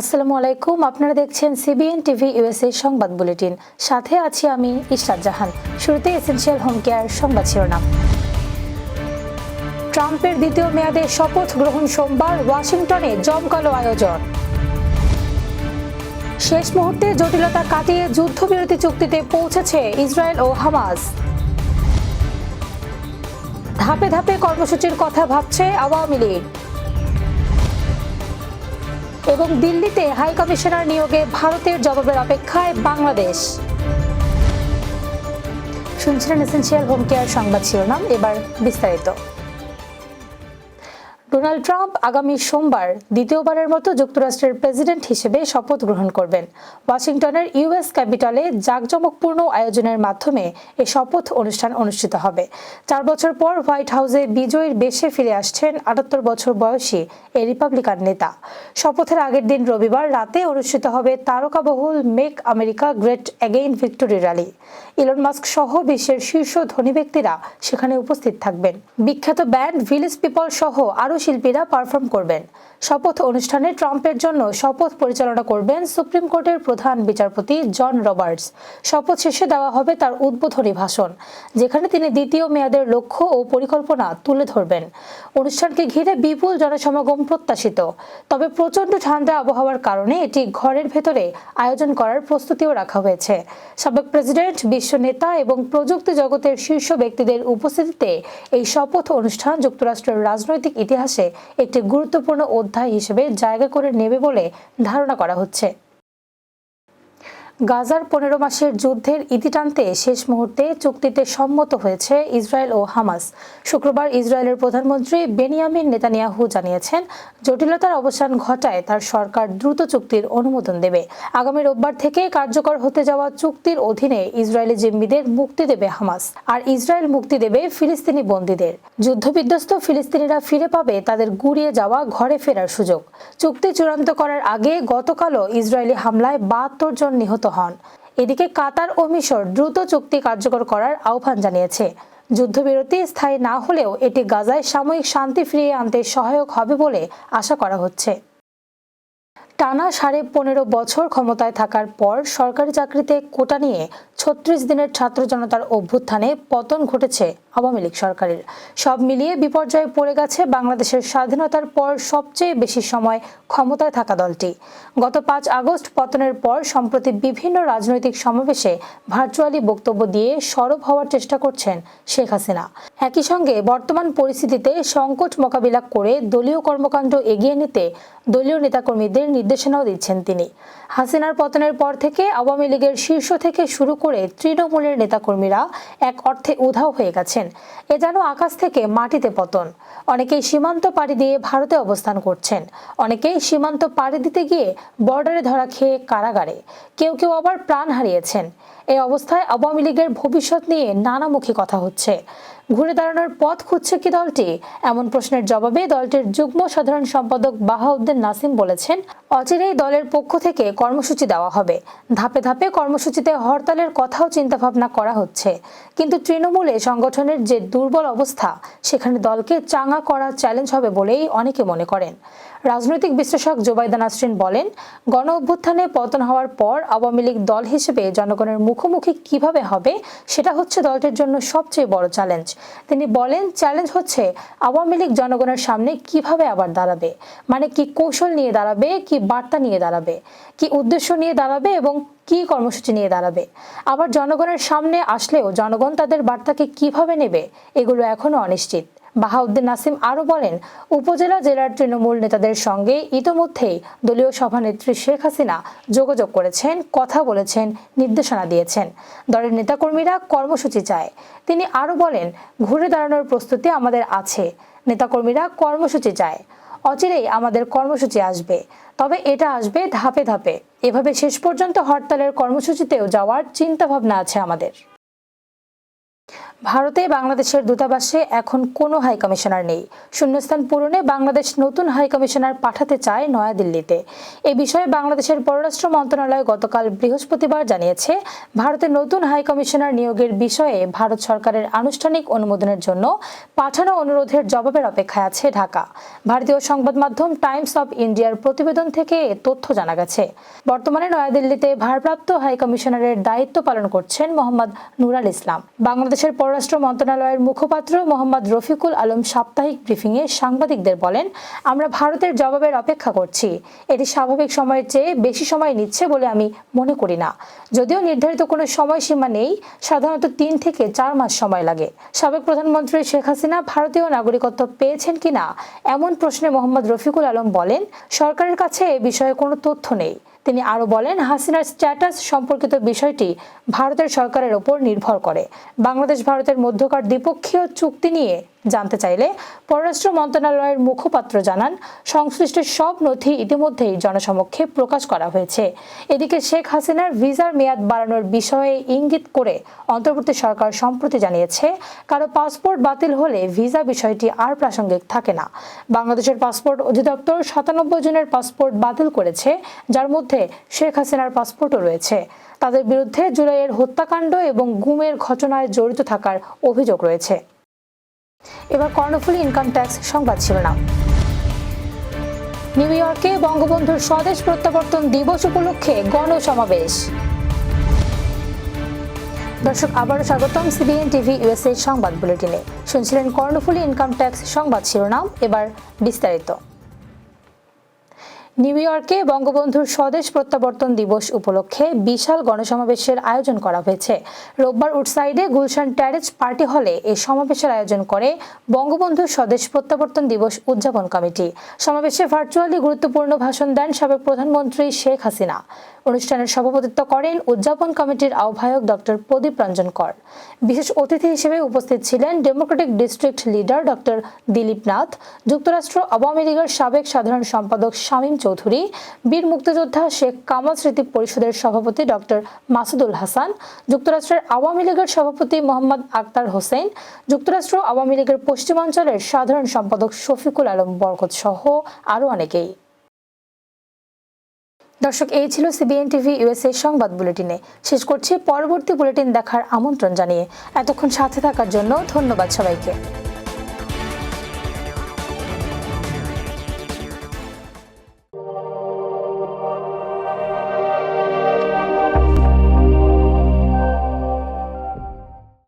আসসালামু আলাইকুম। আপনারা দেখছেন সিবিএন টিভি ইউএসএ সংবাদ বুলেটিন। সাথে আছি আমি ইশরাত জাহান। শুরুতে এসেনশিয়াল হোম কেয়ার সংবাদ শিরোনাম। ট্রাম্পের দ্বিতীয় মেয়াদে শপথ গ্রহণ সোমবার, ওয়াশিংটনে জমকালো আয়োজন। শেষ মুহূর্তে জটিলতা কাটিয়ে যুদ্ধবিরতি চুক্তিতে পৌঁছেছে ইসরায়েল ও হামাস। ধাপে ধাপে কর্মসূচির কথা ভাবছে আওয়ামী লীগ। এবং দিল্লিতে হাই কমিশনার নিয়োগে ভারতের জবাবের অপেক্ষায় বাংলাদেশ। শুনছিলেন এসেনশিয়াল হোম কেয়ার সংবাদ শিরোনাম, এবার বিস্তারিত। ডোনাল্ড ট্রাম্প আগামী সোমবার দ্বিতীয়বারের মতো যুক্তরাষ্ট্রের প্রেসিডেন্ট হিসেবে শপথ গ্রহণ করবেন। ওয়াশিংটনের ইউএস ক্যাপিটলে জাঁকজমকপূর্ণ আয়োজনের মাধ্যমে এই শপথ অনুষ্ঠান অনুষ্ঠিত হবে। 4 বছর পর হোয়াইট হাউসে বিজয়ীর বেশে ফিরে আসছেন 78 বছর বয়সী এই রিপাবলিকান নেতা। শপথের আগের দিন রবিবার রাতে অনুষ্ঠিত হবে তারকাবহুল make America great again victory rally. Elon Musk সহ বিশ্বের শীর্ষ ধনী ব্যক্তিরা সেখানে উপস্থিত থাকবেন। বিখ্যাত ব্যান্ড ভিলেজ পিপল সহ আরও শিল্পীরা পারফর্ম করবেন। শপথ অনুষ্ঠানে ট্রাম্পের জন্য শপথ পরিচালনা করবেন সুপ্রিম কোর্টের প্রধান বিচারপতি জন রবার্টস। শপথ শেষে দেওয়া হবে তার উদ্বোধনী ভাষণ, যেখানে তিনি দ্বিতীয় মেয়াদের লক্ষ্য ও পরিকল্পনা তুলে ধরবেন। অনুষ্ঠানকে ঘিরে বিপুল জনসমাগম প্রত্যাশিত, তবে প্রচণ্ড ঠান্ডা আবহাওয়ার কারণে এটি ঘরের ভেতরে আয়োজন করার প্রস্তুতিও রাখা হয়েছে। সাবেক প্রেসিডেন্ট, বিশ্ব নেতা এবং প্রযুক্তি জগতের শীর্ষ ব্যক্তিদের উপস্থিতিতে এই শপথ অনুষ্ঠান যুক্তরাষ্ট্রের রাজনৈতিক ইতিহাসে একটি গুরুত্বপূর্ণ অধ্যায় হিসেবে জায়গা করে নেবে বলে ধারণা করা হচ্ছে। গাজার 15 মাসের যুদ্ধের ইতি টানতে শেষ মুহূর্তে চুক্তিতে সম্মত হয়েছে ইসরায়েল ও হামাস। শুক্রবার ইসরায়েলের প্রধানমন্ত্রী বেনিয়ামিন নেতানিয়াহু জানিয়েছেন, জটিলতার অবসান ঘটায় তার সরকার দ্রুত চুক্তির অনুমোদন দেবে। আগামী রোববার থেকে কার্যকর হতে যাওয়া চুক্তির অধীনে ইসরায়েলি জিম্মিদের মুক্তি দেবে হামাস, আর ইসরায়েল মুক্তি দেবে ফিলিস্তিনি বন্দীদের। যুদ্ধবিধ্বস্ত ফিলিস্তিনিরা ফিরে পাবে তাদের গুড়িয়ে যাওয়া ঘরে ফেরার সুযোগ। চুক্তি চূড়ান্ত করার আগে গতকালও ইসরায়েলি হামলায় 72 জন নিহত হন। এদিকে কাতার ও মিশর দ্রুত চুক্তি কার্যকর করার আহ্বান জানিয়েছে। যুদ্ধবিরতি স্থায়ী না হলেও এটি গাজায় সাময়িক শান্তি ফিরিয়ে আনতে সহায়ক হবে বলে আশা করা হচ্ছে। টানা 15.5 বছর ক্ষমতায় থাকার পর সরকারি চাকরিতে কোটা নিয়ে 36 দিনের ছাত্র জনতার অভ্যুত্থানে পতন ঘটেছে আওয়ামী লীগ সরকারের। সব মিলিয়ে বিপর্যয়ে পড়ে গেছে বাংলাদেশের স্বাধীনতার পর সবচেয়ে বেশি সময় ক্ষমতায় থাকা দলটি। গত 5 আগস্ট পতনের পর সম্প্রতি বিভিন্ন রাজনৈতিক সমাবেশে ভার্চুয়ালি বক্তব্য দিয়ে সরব হওয়ার চেষ্টা করছেন শেখ হাসিনা। একই সঙ্গে বর্তমান পরিস্থিতিতে সংকট মোকাবিলা করে দলীয় কর্মকাণ্ড এগিয়ে নিতে দলীয় নেতাকর্মীদের নির্দেশনাও দিচ্ছেন তিনি। হাসিনার পতনের পর থেকে আওয়ামী লীগের শীর্ষ থেকে শুরু করে তৃণমূলের নেতাকর্মীরা এক অর্থে উধাও হয়ে গেছেন। এ যেন আকাশ থেকে মাটিতে পতন। অনেকেই সীমান্ত পাড়ি দিয়ে ভারতে অবস্থান করছেন, অনেকেই সীমান্ত পাড়ি দিতে গিয়ে বর্ডারে ধরা খেয়ে কারাগারে, কেউ কেউ আবার প্রাণ হারিয়েছেন। এই অবস্থায় আওয়ামী লীগের ভবিষ্যৎ নিয়ে নানামুখী কথা হচ্ছে। ঘুরে দাঁড়ানোর পথ খুঁজছে কি দলটি? এমন প্রশ্নের জবাবে দলটির যুগ্ম সাধারণ সম্পাদক বাহাউদ্দিন নাসিম বলেছেন, অচিরেই দলের পক্ষ থেকে কর্মসূচি দেওয়া হবে। ধাপে ধাপে কর্মসূচিতে হরতালের কথাও চিন্তাভাবনা করা হচ্ছে। কিন্তু তৃণমূলে সংগঠনের যে দুর্বল অবস্থা, সেখানে দলকে চাঙ্গা করা চ্যালেঞ্জ হবে বলেই অনেকে মনে করেন। রাজনৈতিক বিশ্লেষক জোবাইদা নাসরিন বলেন, গণ অভ্যুত্থানে পতন হওয়ার পর আওয়ামী লীগ দল হিসেবে জনগণের মুখোমুখি কিভাবে হবে, সেটা হচ্ছে দলটির জন্য সবচেয়ে বড় চ্যালেঞ্জ। তিনি বলেন, চ্যালেঞ্জ হচ্ছে আওয়ামী লীগ জনগণের সামনে কিভাবে আবার দাঁড়াবে, মানে কি কৌশল নিয়ে দাঁড়াবে, কি বার্তা নিয়ে দাঁড়াবে, কি উদ্দেশ্য নিয়ে দাঁড়াবে এবং কি কর্মসূচি নিয়ে দাঁড়াবে। আবার জনগণের সামনে আসলেও জনগণ তাদের বার্তাকে কিভাবে নেবে, এগুলো এখনো অনিশ্চিত। বাহাউদ্দিন নাসিম আরও বলেন, উপজেলা জেলার তৃণমূল নেতাদের সঙ্গে ইতোমধ্যেই দলীয় সভানেত্রী শেখ হাসিনা যোগাযোগ করেছেন, কথা বলেছেন, নির্দেশনা দিয়েছেন। দলের নেতাকর্মীরা কর্মসূচি চায়। তিনি আরও বলেন, ঘুরে দাঁড়ানোর প্রস্তুতি আমাদের আছে, নেতাকর্মীরা কর্মসূচি চায়। অচিরেই আমাদের কর্মসূচি আসবে, তবে এটা আসবে ধাপে ধাপে। এভাবে শেষ পর্যন্ত হরতালের কর্মসূচিতেও যাওয়ার চিন্তাভাবনা আছে আমাদের। ভারতে বাংলাদেশের দূতাবাসে এখন কোনো হাই কমিশনার নেই। শূন্যস্থান পূরণে বাংলাদেশ নতুন হাই কমিশনার পাঠাতে চায় নয়াদিল্লিতে। এ বিষয়ে বাংলাদেশের পররাষ্ট্র মন্ত্রণালয় গতকাল বৃহস্পতিবার জানিয়েছে, ভারতের নতুন হাই কমিশনার নিয়োগের বিষয়ে ভারত সরকারের আনুষ্ঠানিক অনুমোদনের জন্য পাঠানো অনুরোধের জবাবের অপেক্ষায় আছে ঢাকা। ভারতীয় সংবাদ মাধ্যম টাইমস অব ইন্ডিয়ার প্রতিবেদন থেকে তথ্য জানা গেছে। বর্তমানে নয়াদিল্লিতে ভারপ্রাপ্ত হাই কমিশনারের দায়িত্ব পালন করছেন মোহাম্মদ নুরাল ইসলাম। বাংলাদেশের পররাষ্ট্র মন্ত্রণালয়ের মুখপাত্র মোহাম্মদ রফিকুল আলম সাপ্তাহিক ব্রিফিংয়ে সাংবাদিকদের বলেন, আমরা ভারতের জবাবের অপেক্ষা করছি। এটি স্বাভাবিক সময়ের চেয়ে বেশি সময় নিচ্ছে বলে আমি মনে করি না। যদিও নির্ধারিত কোনো সময়সীমা নেই, সাধারণত 3 থেকে 4 মাস সময় লাগে। সাবেক প্রধানমন্ত্রী শেখ হাসিনা ভারতীয় নাগরিকত্ব পেয়েছেন কিনা এমন প্রশ্নে মোহাম্মদ রফিকুল আলম বলেন, সরকারের কাছে এ বিষয়ে কোনো তথ্য নেই। তিনি আরও বলেন, হাসিনার স্ট্যাটাস সম্পর্কিত বিষয়টি ভারতের সরকারের ওপর নির্ভর করে। বাংলাদেশ ভারতের মধ্যকার দ্বিপক্ষীয় চুক্তি নিয়ে জানতে চাইলে পররাষ্ট্র মন্ত্রণালয়ের মুখপাত্র জানান, সংশ্লিষ্ট সব নথি ইতিমধ্যেই জনসমক্ষে প্রকাশ করা হয়েছে। এদিকে শেখ হাসিনার ভিসার মেয়াদ বাড়ানোর বিষয়ে ইঙ্গিত করে অন্তর্বর্তী সরকার সম্প্রতি জানিয়েছে, কারো পাসপোর্ট বাতিল হলে ভিসা বিষয়টি আর প্রাসঙ্গিক থাকে না। বাংলাদেশের পাসপোর্ট অধিদপ্তর 97 জনের পাসপোর্ট বাতিল করেছে, যার মধ্যে শেখ হাসিনার পাসপোর্টও রয়েছে। তাদের বিরুদ্ধে জুলাইয়ের হত্যাকাণ্ড এবং গুমের ঘটনায় জড়িত থাকার অভিযোগ রয়েছে। এবার কর্ণফুলী ইনকাম ট্যাক্স সংবাদ শিরোনাম। নিউ ইয়র্কে বঙ্গবন্ধুর স্বদেশ প্রত্যাবর্তন দিবস উপলক্ষে গণসমাবেশ। দর্শক, আবারও স্বাগতম সিবিএন টিভি ইউএসএ সংবাদ বুলেটিনে। শুনছিলেন কর্ণফুলী ইনকাম ট্যাক্স সংবাদ শিরোনাম, এবার বিস্তারিত। নিউ ইয়র্কে বঙ্গবন্ধুর স্বদেশ প্রত্যাবর্তন দিবস উপলক্ষে বিশাল গণসমাবেশের আয়োজন করা হয়েছে। রোববার উডসাইডে গুলশান ট্যারেজ পার্টি হলে এই সমাবেশের আয়োজন করে বঙ্গবন্ধুর স্বদেশ প্রত্যাবর্তন দিবস উদযাপন কমিটি। সমাবেশে ভার্চুয়ালি গুরুত্বপূর্ণ ভাষণ দেন সাবেক প্রধানমন্ত্রী শেখ হাসিনা। অনুষ্ঠানের সভাপতিত্ব করেন উদযাপন কমিটির আহ্বায়ক ডক্টর প্রদীপ রঞ্জন কর। বিশেষ অতিথি হিসেবে উপস্থিত ছিলেন Democratic district leader doctor Dilip Nath, যুক্তরাষ্ট্র আওয়ামী লীগের সাবেক সাধারণ সম্পাদক শামীম চৌধুরী, বীর মুক্তিযোদ্ধা শেখ কামাল স্মৃতি পরিষদের সভাপতি ডক্টর মাসুদুল হাসান, যুক্তরাষ্ট্রের আওয়ামী লীগের সভাপতি মোহাম্মদ আক্তার হোসেন, যুক্তরাষ্ট্র আওয়ামী লীগের পশ্চিমাঞ্চলের সাধারণ সম্পাদক শফিকুল আলম বরকত সহ আরও অনেকেই। দর্শক, এই ছিল সিবিএন টিভি ইউএসএ সংবাদ বুলেটিনে। শেষ করছি, পরবর্তী বুলেটিন দেখার আমন্ত্রণ জানিয়ে এতক্ষণ সাথে থাকার জন্য ধন্যবাদ সবাইকে।